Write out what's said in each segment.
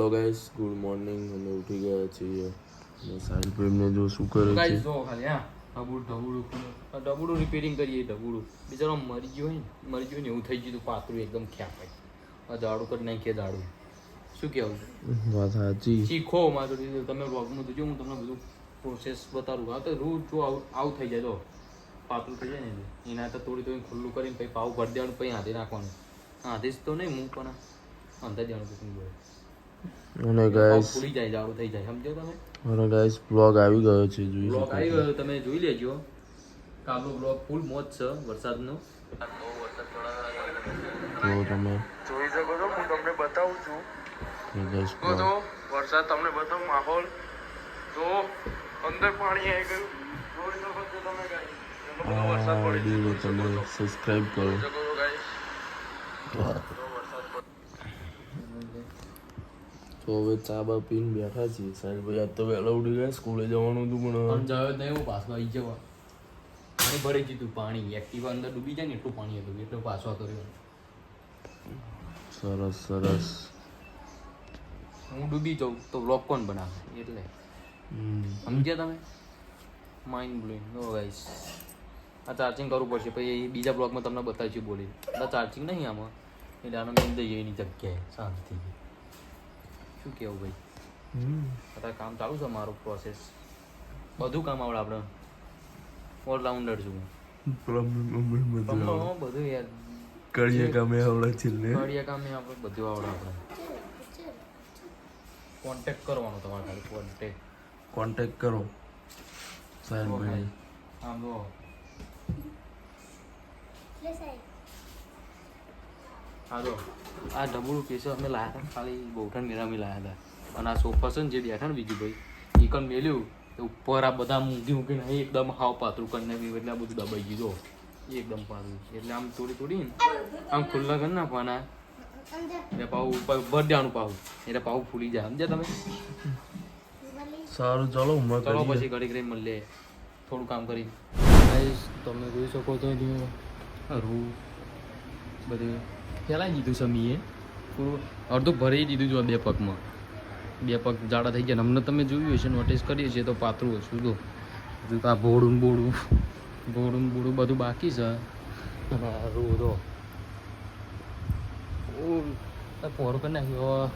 Hello guys, good morning. અમે ઉઠી ગયા છીએ અને સાહેબ એમને જો શું કરે છે ગાઈસ જો ખાલી હા ડબુડું રિપેરિંગ કરીએ. ડબુડું બિચારો મરી ગયો ને એવું થઈ ગયું. પાતળું એકદમ ખ્યાપાય. દાડું કરી નાખીએ. દાડું શું કહેવું? વાત સાચી. શીખો મારું તમે વ્લોગમાં જોજો. હું તમને બધું પ્રોસેસ બતાવું. હા તો રોજ જો આવું થઈ જાય. જો પાતળું થઈ જાય ને એના તો થોડી ખુલ્લું કરીને પછી પાવું ભરી દેવાનું. પછી હાથે નાખવાનું. હાથે જ તો નહીં હું પણ અંદર દેવાનું કુકિંગ બોય અને ગાઈસ ફૂલી જાય. જાડું થઈ જાય. સમજો તમે? અને ગાઈસ બ્લોગ આવી ગયો છે. જોઈ બ્લોગ શકો આવી છો. ગયો. તમે જોઈ લેજો. કાલનો બ્લોગ ફૂલ મોજ છે વરસાદનો. જો તમે જોઈ શકો છો. હું તમને બતાવું છું. ગાઈસ તો વરસાદ તમને બતાવું. માહોલ તો અંદર પાણી આવી ગયું. જોઈ શકો છો તમે ગાઈસ. એટલો બધો વરસાદ પડી વિડીયો ગયો. તમે સબસ્ક્રાઇબ કરો. જોઈ શકો છો ગાઈસ. તો હવે ચા બા પીને બેઠા છીએ. સાહેબ ભાઈ આજ તો વહેલા ઉઠી ગયા. સ્કૂલે જવાનું હતું પણ પણ જયો જ નહીં. હું પાછો આવી જવા. પાણી ભરી દીધું. પાણી એક્ટિવા અંદર ડૂબી જાય ને એટલું પાણી હતું. એટલો પાછો કર્યો. સરસ સરસ. હું ડૂબી જાઉં તો વ્લોગ કોણ બનાવે? એટલે સમજ્યા તમે? Mind blowing. નો ગાઈસ આ ચાર્જિંગ કરવું પડશે. પછી બીજા બ્લોગમાં તમને બતાવીશું. બોલી એટલે ચાર્જિંગ નહીં આમાં. એટલે આનો મેં જઈએ એની જગ્યાએ શાંતિ. શું કેવું ભાઈ? અત્યારે કામ ચાલુ છે મારું. પ્રોસેસ બધું કામ આવડે. આપણે ઓલરાઉન્ડર છું. બધું યાર કરીએ કામે આવડે છે ને. કડિયા કામે આપણે બધું આવડે. આપણે કોન્ટેક્ટ કરવાનો તમારે ખાલી. કોન્ટેક્ટ કરો સાહેબ ભાઈ. આમ જો હા જો આ ડબલું કેસ અમે લાયા હતા. ખાલી બહુઠાણ મેળામાં લાયા હતા. અને આ સોફા છે ને જે બેઠા ને બીજું ભાઈ એ કણ મેલ્યું ઉપર આ બધા મૂકી મૂકીને એકદમ હાવ પાતળું કરી નાખ્યું. એટલે આ બધું દબાઈ ગયું. જો એકદમ પાતળું. એટલે આમ થોડી ને આમ ખુલ્લા કરી નાખવાના. એટલે પાવું ઉપર ભર દેવાનું. પાવું એટલે પાવું ફૂલી જાય. સમજ્યા તમે? સારું ચાલો ઉમર ચલો કરીએ. પછી ઘડી ઘડી મળીએ. થોડું કામ કરી તમે જોઈ શકો છો. રૂ બધું ફેલાઈ દીધું છે. મીએ પૂરું અડધું ભરી દીધું જો. બે પગમાં બે પગ જાડા થઈ ગયા. અમને તમે જોયું હશે, નોટિસ કરીએ છીએ તો પાતળું ઓછું. તો હજુ તો આ ભોળું બોડું બધું બાકી છે. અને રૂ તો પોરું કરી નાખ્યું.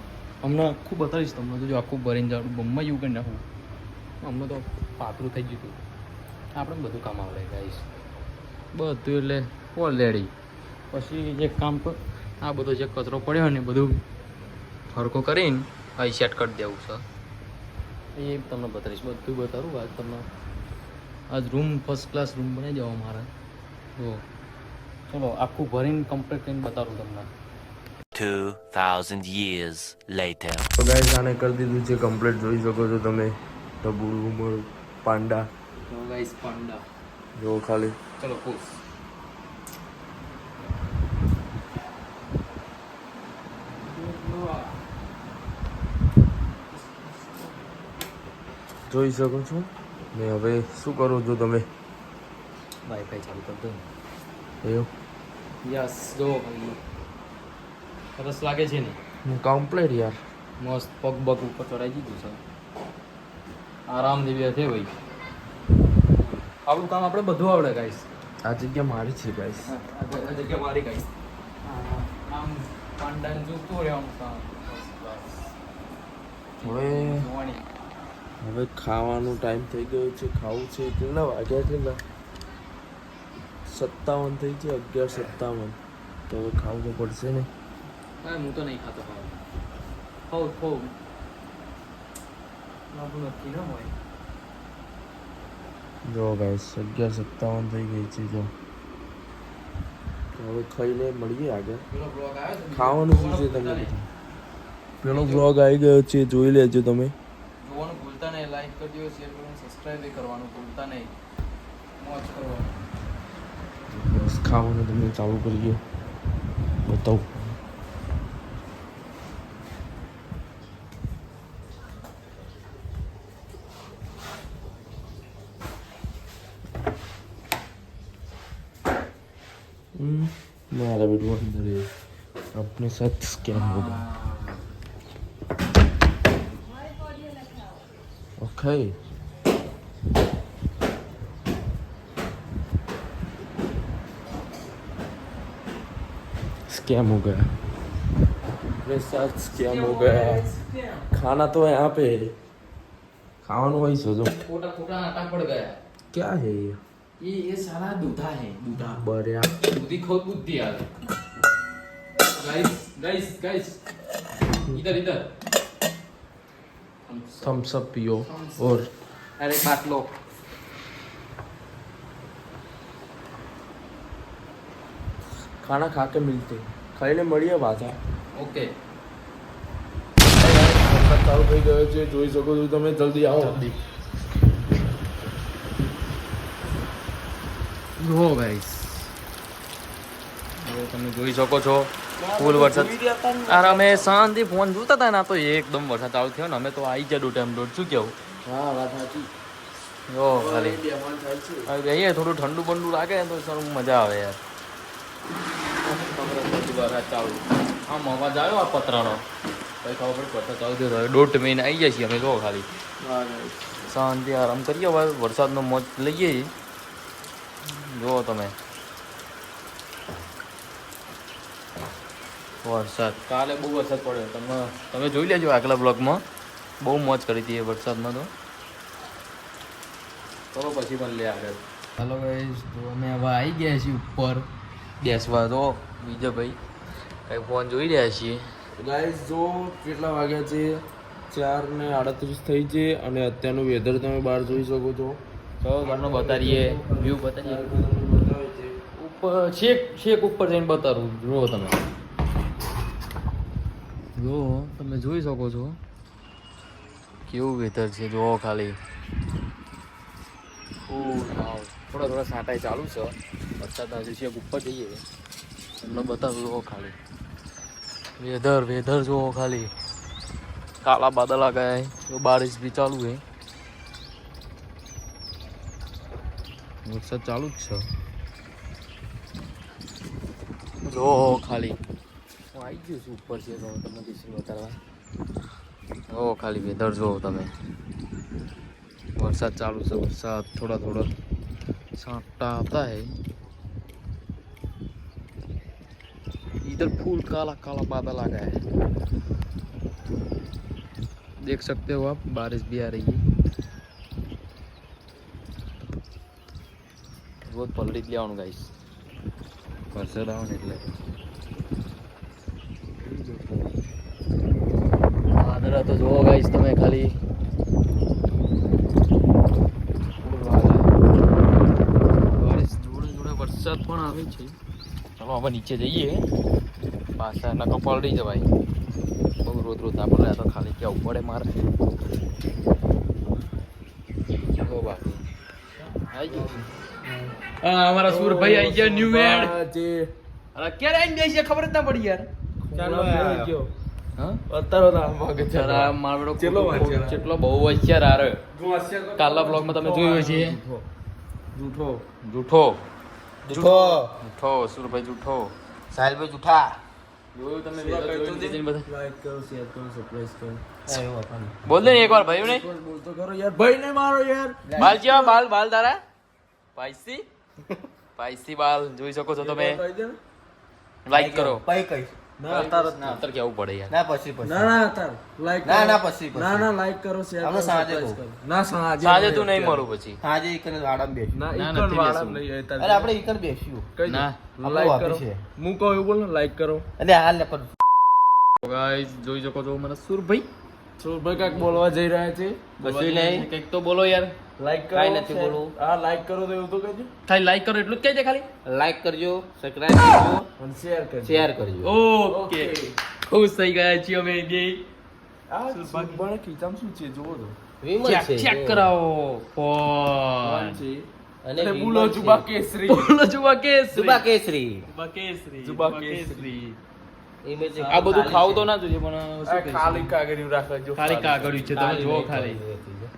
હમણાં આખું બતાવીશ તમને. તો જો આખું ભરીને જાડું બમ્મા એવું કરી નાખું. હમણાં તો પાતળું થઈ ગયું હતું. આપણે બધું કામ આવડે ગાઈસ. બધું એટલે ઓલરેડી. પછી એક કામ પર આ બધો જે કચરો પડ્યો ને બધું હરકો કરીને અહીં સેટ કરી દેવું છે. એ તમને બતાવીશ. બધું બતાવું આજ તમને. આજ રૂમ ફર્સ્ટ ક્લાસ રૂમ બનાવી દેવા મારે. તો ચલો આખું ભરીને કમ્પ્લીટ કરીને બતાવું તમને. 2000 years later. તો ગાઈસ આને કરી દીધું છે કમ્પ્લીટ. જોઈ શકો છો તમે. ડબુડું ઉમર પાંડા તો ગાઈસ પાંડા જો ખાલી. ચલો ખુશ. જોઈ શકો છો ને. હવે શું કરો છો તમે? વાઈફાઈ ચાલુ કરી દો. એવું યસ જો સરસ લાગે છે ને. હું કમ્પ્લીટ યાર. મસ્ત પગ બગ ઉપર ચડાવી દીધું છે. આરામથી બે છે ભાઈ. આપણું કામ આપણે બધું આવડે ગાઈસ. આ જગ્યા મારી છે ગાઈસ. આ જગ્યા મારી ગાઈસ. આમ પાંડાને જોતું રહેવાનું કામ. હવે ખાવાનો ટાઈમ થઈ ગયો છે. ખાવું છે. કેટલા વાગ્યા? કેટલા 57 થઈ છે. 11:57. તો હવે ખાવું તો પડશે ને. હા હું તો નહીં ખાતો. ખાવું આપણું નક્કી ન હોય. જો ગાઈસ 11:57 થઈ ગઈ છે. જો હવે ખાઈને મળીએ આગળ. પેલો બ્લોગ આવ્યો છે. ખાવાનું શું છે તમને બધા? પેલો બ્લોગ આવી ગયો છે. જોઈ લેજો તમે. જોવાનું ભૂલતા નહીં. લાઈક કરજો, શેર કરવાનું, સબસ્ક્રાઈબ કરવાનું ભૂલતા નહીં. મોજ કરવાનું. બસ ખાવાનું તમે ચાલુ કરીએ. બતાવું. मेरा वीडियो अंदर है अपने साथ स्कैम होगा. खाए स्कैम हो गया मेरे साथ स्कैम हो गया खाना तो है यहाँ पे खाना वही सोचो खोटा खोटा आटा पड़ गया क्या है ये सारा दूधा है दूधा बढ़िया दूधी खोद बुद्धि यार गाइस गाइस गाइस इधर इधर थम्स अप पियो और अरे बात लो खाना खा के मिलते ખાઈને મળીએ પાછા ओके વરસાદ ચાલુ થઈ ગયો છે જોઈ શકો છો તમે જલ્દી આવો જો ગાઈસ હવે તમે જોઈ શકો છો ફૂલ વરસાદ અરે અમે શાંતિ ફોન જોતા હતા ને તો એકદમ વરસાદ ચાલુ થયો ને અમે તો આવી ગયા દોઢ ટાઈમ દોઢ શું કેવું હા વાત સાચી જો ખાલી બેમાન થાય છે હવે અહીંયા થોડું ઠંડુ બંડુ લાગે ને તો સારું મજા આવે યાર વરસાદ ચાલુ આમ અવાજ આવ્યો આ પતરાનો કઈ ખબર પડી વરસાદ ચાલુ થયો હવે દોઢ મહિને આવી જાય છીએ અમે જો ખાલી શાંતિ આરામ કરીએ હવે વરસાદનો મોજ લઈએ જુઓ તમે વરસાદ કાલે બહુ વરસાદ પડ્યો તમે જોઈ લેજો આગલા બ્લોગમાં બહુ મોજ કરી હતી એ વરસાદમાં તો ચલો પછી પણ લે આગળ હાલો ગાઈસ તો અમે હવે આવી ગયા છીએ ઉપર બેસવા તો વિજયભાઈ કઈ ફોન જોઈ રહ્યા છીએ ગાઈસ જો કેટલા વાગ્યા છે 4:38 થઈ છે અને અત્યારનું વેધર તમે બહાર જોઈ શકો છો તો ઘરનો બતાડીએ વ્યૂ બતાડીએ ઉપર છેક ઉપર જઈને બતાવું જુઓ તમે જો તમે જોઈ શકો છો કેવું વેધર છે જુઓ ખાલી થોડા થોડા સાંટાઈ ચાલુ છે વરસાદ હજુ છેક ઉપર જઈએ તમને બતાવું જુઓ ખાલી વેધર જુઓ ખાલી કાલા બાદલ આ ગયા है बारिश भी चालू है વરસાદ ચાલુ જ છે જો ખાલી હું આવી ગયો છું ઉપર છે તો તમને કીધું બતાવવા જો ખાલી વેધર જો તમે વરસાદ ચાલુ છે વરસાદ થોડા થોડા छांटा आता है इधर फूल काला काला बादल आ गया है देख सकते हो आप बारिश भी आ रही है बहुत पलड़ी જ લેવાનું ગાઈસ વરસાદ આવે ને એટલે વાદળા તો જોવો ગાઈસ તમે ખાલી બારિશ જોડે જોડે વરસાદ પણ આવે છે ચલો હવે નીચે જઈએ પાછા નકો પલળી જવાય બહુ રોજ રોજ ના પડે તો ખાલી ક્યાં પડે મારે ચલો બાકી આવી ગયું हमारा सूरभाई आई गया न्यू एड જે अरे क्या रेंज गई है खबर ना पड़ी यार ચાલો ગયો हां અત્યારે ના ભાગે છે જરા મારો ચેટલો વાંચ્યા? કેટલો બહુ હોશિયાર આરે કાલના બ્લોગ માં તમે જોયું છે જૂઠો જૂઠો જૂઠો જૂઠો सूरभाई जूठो સાહેલભાઈ જૂઠા જોયું તમે જોયું બધા લાઈક કરો શેર કરો સબસ્ક્રાઇબ કરો બોલ દે ને એક વાર ભાઈ ને બોલતો કરો યાર ભાઈ ને મારો યાર બાલ કેવા બાલ તારા પાઈસી બાલ જોઈ શકો છો તમે કહી દે ને. લાઈક કરો પઈ કઈ ના અત્યારે જ ના અત્યારે કેવું પડે યાર ના પછી પછી ના અત્યારે લાઈક ના, ના, પછી. ના લાઈક કરો શેર આપણે કરો સાંજે subscribe કહું. કરો. ના સાંજે સાંજે નહીં, તું નહીં અત્યારે. મળું પછી આજે ઈકન વાડામાં બેઠી ના ના, ઈકન નથી વાળા બેસવું. નહીં અત્યારે. અરે આપણે ઈકન બેસ્યું કહી દે. ના. લાઈક આપણું કરો વાપી છે. હું કહું એવું બોલ ને લાઈક કરો અને હાલ ને પણ ગાઈસ જોઈ શકો છો મને સુરભાઈ સુરભાઈ કાંઈક બોલવા જઈ રહ્યા છે કશું નહીં કંઈક તો બોલો યાર લાઈક કરો કાંઈ નથી share- બોલવું. હા લાઈક કરો તો એવું તો કહેજો ખાલી લાઈક કરો એટલું જ કહી દે ખાલી લાઈક કરજો સબસ્ક્રાઇબ કરજો અને શેર કરજો શેર કરજો ઓકે ખુશ થઈ ગયા છીએ અમે બે આ સુરભાઈ ખીચામાં શું છે જોવો તો વિમલ છે ચેક કરાવો કોણ ફોન છે અને અને વિમલ બોલો છે. જુબા કેસરી બોલો જુબા કેસરી જુબા કેસરી જુબા કેસરી જુબા જુબા કેસરી ઇમેજ આ બધું ખાવું તો ના જોઈએ પણ આ શું કહીશું? ખાલી કાગળિયું રાખજો ખાલી કાગળિયું છે તમે જુઓ ખાલી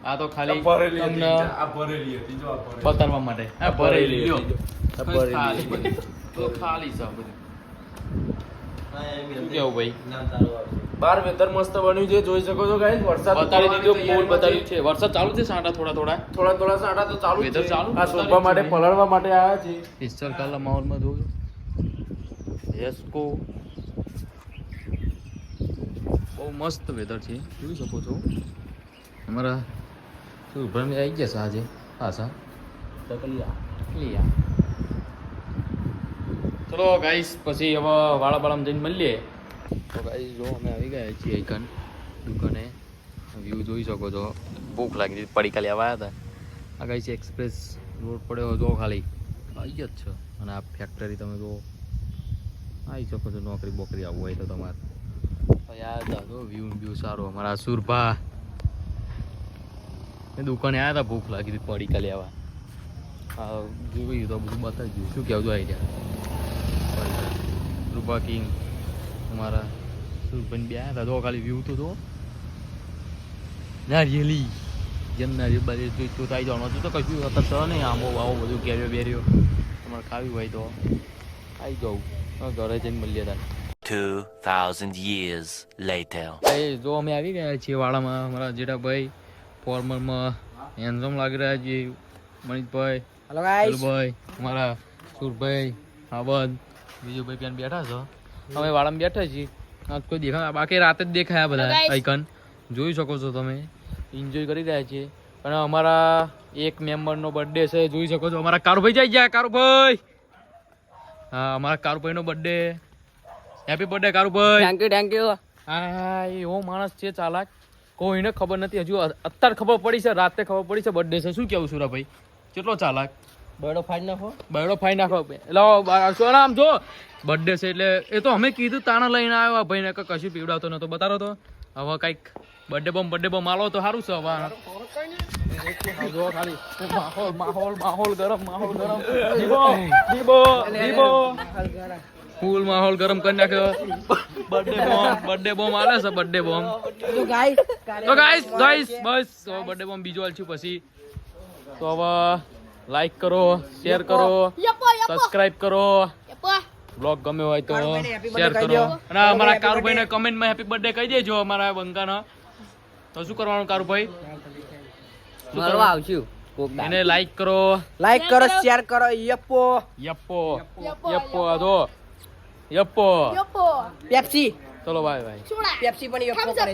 આ તો ખાલી ભરેલી હતી તમને આ ભરેલી હતી જો આ ભરેલી. બતાવવા માટે આ ભરેલી લ્યો આ ભરેલી ખાલી હતી. બધી. તો ખાલી છે આ બધું શું કેવું ભાઈ? બાર વેધર મસ્ત બન્યું છે, જોઈ શકો છો ગાઈસ. વરસાદ બતાડી દીધો, પડવાની ફૂલ તૈયારીમાં બતાડ્યું છે. વરસાદ ચાલુ છે, સાંટા થોડા થોડા. થોડા સાંટા તો ચાલુ જ Weather છે. ચાલુ આ શોધવા માટે પલળવા માટે આવ્યા છે. પિસ્તોલ કલર માહોલમાં જોયું. યસકો બહુ મસ્ત વેધર છે, જોઈ શકો છો. અમારા સુરભ્રમ આવી ગયા છે આજે પાછા. ચલો ગાઈસ, પછી હવે વાળા બાળામાં જઈને મળીએ. તો ગાઈસ જો અમે આવી ગયા છીએ આઈકન દુકાને. વ્યૂ જોઈ શકો છો. ભૂખ લાગી હતી, પડીકા લેવા આવ્યા હતા. આ ગાઈસ એક્સપ્રેસ રોડ પડ્યો જો ખાલી આવી જ છે. અને આ ફેક્ટરી તમે જો આવી શકો છો. નોકરી બોકરી આવવું હોય તો તમારે યાદ હતો. વ્યૂ સારો. અમારા સુરભા એ દુકાને આવ્યા હતા, ભૂખ લાગી હતી, પડીકા લેવા. હા જોયું તો બધું બતાવી દીધું. શું કહેવું આઈડિયા રૂપા કિંગ અમારા સુરભાઈ બે આવ્યા હતા. તો ખાલી વ્યૂ તો જો નારિયેલી જેમ નારિયેલ બારી જોઈ તો આવી જવાનું હતું. તો કશું અત્યારે નહીં, આંબો આવો બધું કેરીઓ બેરીઓ તમારે ખાવી હોય તો આવી જાઉં. ઘરે જઈને મળીએ હતા. 2000 years later. એ જો અમે આવી ગયા છીએ વાડામાં. અમારા જેઠાભાઈ ફોર્મરમાં હેન્ડસમ લાગી રહ્યા છીએ. મનીષભાઈ, હેલો ગાઈસ. ભાઈ અમારા સુરભાઈ, આબદ, બીજું ભાઈ ત્યાં બેઠા છો. અમે વાડામાં બેઠા છીએ. આજ કોઈ દેખા બાકી રાતે જ દેખાયા બધા આઈકન જોઈ શકો છો તમે. એન્જોય કરી રહ્યા છીએ. અને અમારા એક મેમ્બરનો બર્થડે છે, જોઈ શકો છો. અમારા કારુભાઈ જઈ ગયા. કારુભાઈ, હા અમારા કારુભાઈનો birthday. Happy birthday Karubhai. Thank you. હા એવો માણસ છે ચાલાક, કોઈને ખબર નથી. હજુ અત્યારે ખબર પડી છે, રાતે ખબર પડી છે બર્થડે છે. શું કેવું સુરાભાઈ? કેટલો ચાલાક. બડો ફાડી નાખો. બરડો ફાઈ નાખો. એટલે શું આમ જો બર્થડે છે એટલે એ તો અમે કીધું તાણે લઈને આવ્યો આ ભાઈને. કશું પીવડાવતો નતો, બતાવો તો. હવે કંઈક બર્થડે બોમ આલો તો સારું છે. હવે જો ખાલી માહોલ ગરમ. દીબો ફૂલ માહોલ ગરમ કરી નાખ્યો. બર્થડે બોમ આલે છે. બર્થડે બોમ તો ગાઈસ બસ બર્થડે બોમ બીજો આલશું પછી. તો હવે લાઈક કરો, શેર કરો, સબસ્ક્રાઇબ કરો. બ્લોગ ગમ્યો હોય તો શેર કરો. અને અમારા કારુભાઈને કમેન્ટમાં હેપી બર્થડે કહી દેજો અમારા બંકાનો. તો શું કરવાનું કારુભાઈ? મળવા આવશું. એને લાઈક કરો, શેર કરો. યપ્પો જો યપ્પો. પેપ્સી ચલો બાય. પેપ્સી પણ યપ્પો કરે.